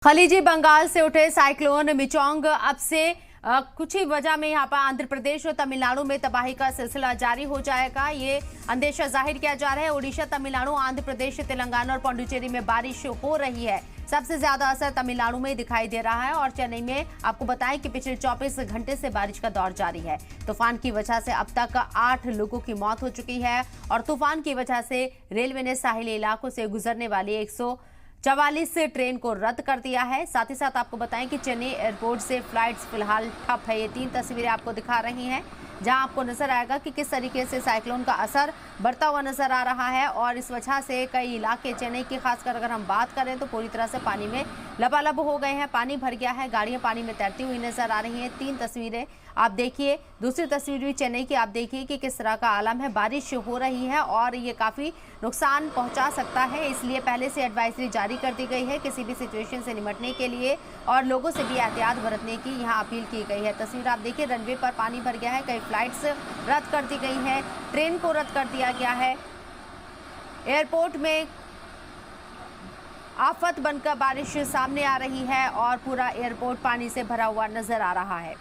खलीजी बंगाल से उठे साइक्लोन मिचोंग अब से कुछ ही वजह में यहाँ पर आंध्र प्रदेश और तमिलनाडु में तबाही का सिलसिला जारी हो जाएगा। ये अंदेशा जाहिर किया जा रहा है। ओडिशा, तमिलनाडु, आंध्र प्रदेश, तेलंगाना और पौंडुचेरी में बारिश हो रही है। सबसे ज्यादा असर तमिलनाडु में दिखाई दे रहा है और चेन्नई में आपको बताएं कि पिछले 24 घंटे से बारिश का दौर जारी है। तूफान की वजह से अब तक 8 लोगों की मौत हो चुकी है और तूफान की वजह से रेलवे ने साहिली इलाकों से गुजरने वाली 144 ट्रेन को रद्द कर दिया है। साथ ही साथ आपको बताएं कि चेन्नई एयरपोर्ट से फ्लाइट्स फिलहाल ठप है। ये 3 तस्वीरें आपको दिखा रही हैं जहां आपको नजर आएगा कि किस तरीके से साइक्लोन का असर बढ़ता हुआ नजर आ रहा है और इस वजह से कई इलाके चेन्नई की खासकर अगर हम बात करें तो पूरी तरह से पानी में लबालब हो गए हैं। पानी भर गया है, गाड़ियां पानी में तैरती हुई नजर आ रही हैं। 3 तस्वीरें आप देखिए। दूसरी तस्वीर भी चेन्नई की आप देखिए कि किस तरह का आलम है। बारिश हो रही है और ये काफी नुकसान पहुंचा सकता है, इसलिए पहले से एडवाइजरी जारी कर दी गई है किसी भी सिचुएशन से निपटने के लिए और लोगों से भी एहतियात बरतने की यहाँ अपील की गई है। तस्वीर आप देखिए, रनवे पर पानी भर गया है, कई फ्लाइट्स रद्द कर दी गई है, ट्रेन को रद्द कर दिया गया है। एयरपोर्ट में आफत बनकर बारिश सामने आ रही है और पूरा एयरपोर्ट पानी से भरा हुआ नजर आ रहा है।